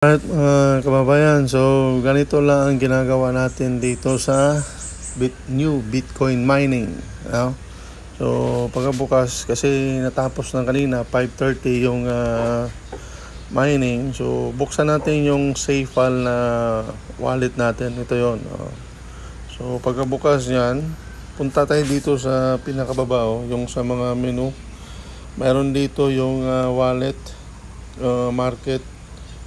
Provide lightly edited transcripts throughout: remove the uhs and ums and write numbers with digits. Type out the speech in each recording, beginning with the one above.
Alright mga kababayan, so ganito lang ang ginagawa natin dito sa new Bitcoin mining. So pagkabukas, kasi natapos na kanina 5:30 yung mining, so buksan natin yung SafeAll na wallet natin. Ito yon. So pagkabukas yan, punta tayo dito sa pinakababa, yung sa mga menu. Mayroon dito yung wallet, market,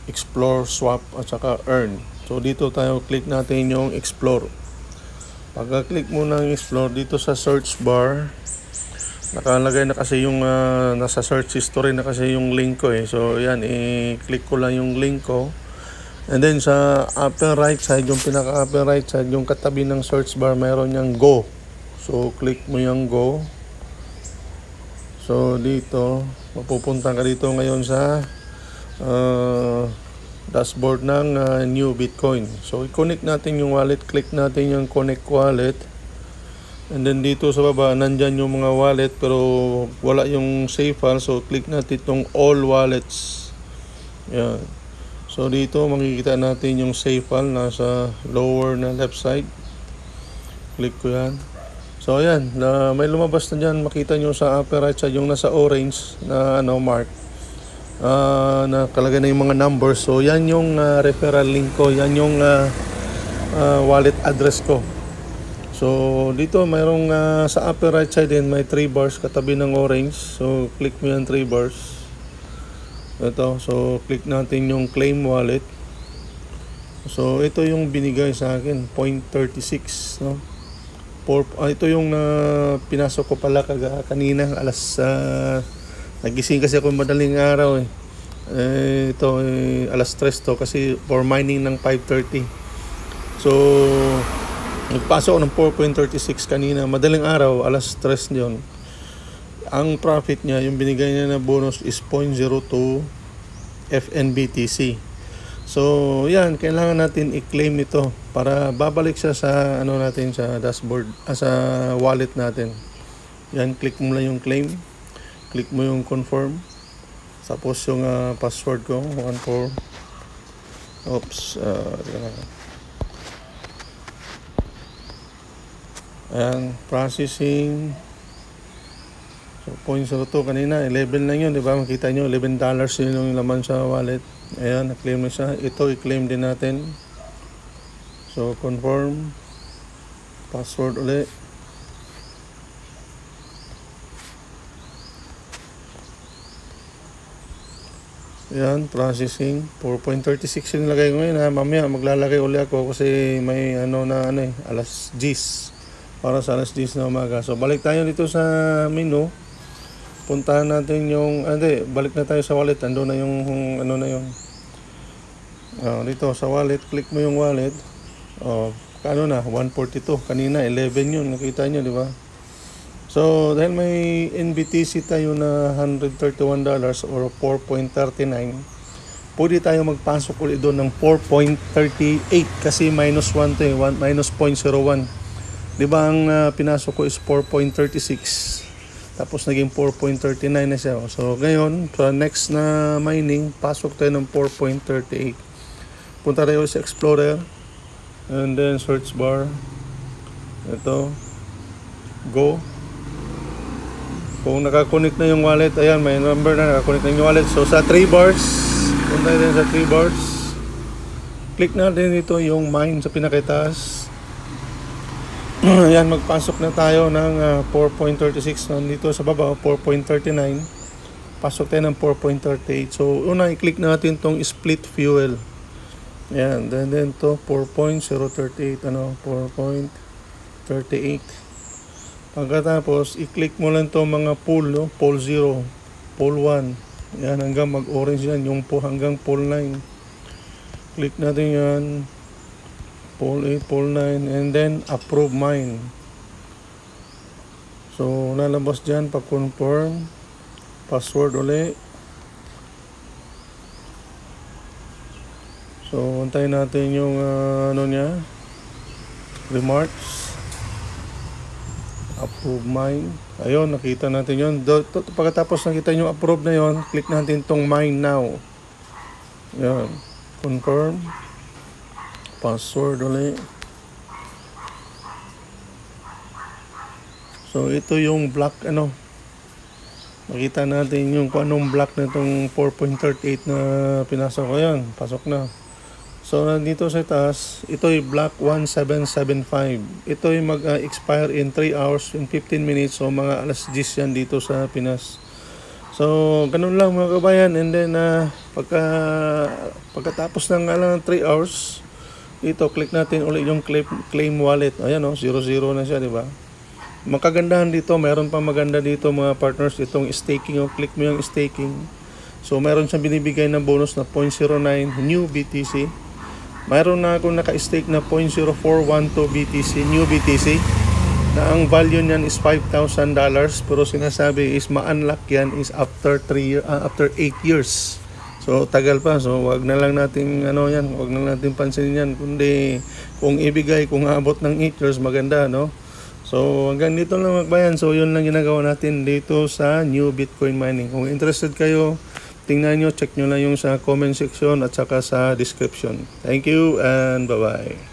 explore, swap at saka earn. So dito tayo, click natin yung explore. Pagka-click mo ng explore, dito sa search bar nakalagay na kasi yung nasa search history na kasi yung link ko So yan, i-click ko lang yung link ko. And then sa upper right side, yung pinaka upper right side, yung katabi ng search bar, mayroon yung go. So click mo yung go. So dito, mapupunta ka dito ngayon sa dashboard ng new Bitcoin. So i-connect natin yung wallet, click natin yung connect wallet, and then dito sa baba nandyan yung mga wallet pero wala yung SafeAll, so click natin itong all wallets. Yan. So dito makikita natin yung SafeAll nasa lower na left side. Click ko yan. So ayan, may lumabas na dyan, makita nyo sa upper right side yung nasa orange na mark, nakalagay na yung mga numbers. So yan yung referral link ko, yan yung wallet address ko. So dito mayroong sa upper right side din may 3 bars katabi ng orange. So click mo yan 3 bars. Ito, so click natin yung claim wallet. So ito yung binigay sa akin, 0.36, ito yung pinasok ko pala kanina alas nagising kasi ako madaling araw ito alas 3 to kasi for mining ng 5:30. So nagpasok ng 4.36 kanina, madaling araw, alas 3 yon. Ang profit niya, yung binigay niya na bonus is 0.02 FNBTC. So yan, kailangan natin i-claim ito para babalik siya sa natin sa dashboard, sa wallet natin. Yan, click mo lang yung claim, click mo yung confirm, tapos yung password ko 14. Ayan, processing. So 0.02 kanina, 11 lang yun, di ba? Makita nyo, $11 yun yung laman sa wallet. Ayan, na-claim na siya. Ito, i-claim din natin. So confirm, password ulit. Yan, processing. 4.36 yung nilagay ko ngayon Mamaya maglalagay ulit ako kasi may alas 10. Para sa alas 10 na umaga. So balik tayo dito sa menu. Puntahan natin yung balik na tayo sa wallet. Ando na yung na yun. Dito sa wallet, click mo yung wallet. Kano na? 142. Kanina 11 yun. Nakita nyo, di ba? So, dahil may NBTC tayo na $131 or 4.39, pwede tayo magpasok ulit doon ng 4.38 kasi minus 1 to minus 0.01. Di ba ang pinasok ko is 4.36, tapos naging 4.39 na siya. So, ngayon, sa next na mining, pasok tayo ng 4.38. Punta tayo sa Explorer, and then search bar. Ito, go. Kung nakakonect na yung wallet, ayan, may number na nakakonect na yung wallet. So sa 3 bars, punta din sa 3 bars, click natin dito yung mine sa pinakitaas. Ayan, magpasok na tayo ng 4.36. Nandito sa baba, 4.39. Pasok tayo ng 4.38. So una, i-click natin tong split fuel. Ayan, then to 4.038, 4.38. Pagkatapos, i-click mo lang itong mga pool, pool 0, pool 1. Yan, hanggang mag-orange yan, yung hanggang pool 9. Click natin yan, pool 8, pool 9, and then approve mine. So, lalabas dyan, pag-confirm, password ulit. So, antayin natin yung remarks. Approve mine. Ayun, nakita natin yun. Pagkatapos nakita nyo approve na yon, click natin tong mine now. Yan. confirm, password ulit. So ito yung block makita natin yung kung anong block na itong 4.38 na pinasok ko. Yan, pasok na. So nandito sa taas, ito ay block 1775. Ito ay mag-expire in 3 hours and 15 minutes. So mga alas 10 yan dito sa Pinas. So ganun lang mga kabayan. And then pagkatapos ng 3 hours, ito click natin ulit yung claim wallet. Ayan 0 na siya, di ba? Makagandahan dito, mayroon pa maganda dito mga partners, itong staking. Click mo yung staking. So mayroon siyang binibigay na bonus na 0.09 new BTC. Mayroon na akong naka-stake na 0.0412 BTC, new BTC, na ang value niyan is $5,000, pero sinasabi is ma-unlock yan is after 8 years. So tagal pa, so wag na lang nating wag na natin pansinin yan, kundi kung ibigay, kung aabot ng 8 years, maganda, no? So hanggang dito lang magbayan. So yun lang ginagawa natin dito sa new Bitcoin mining. Kung interested kayo, tingnan nyo, check nyo lang yung sa comment section at saka sa description. Thank you and bye-bye.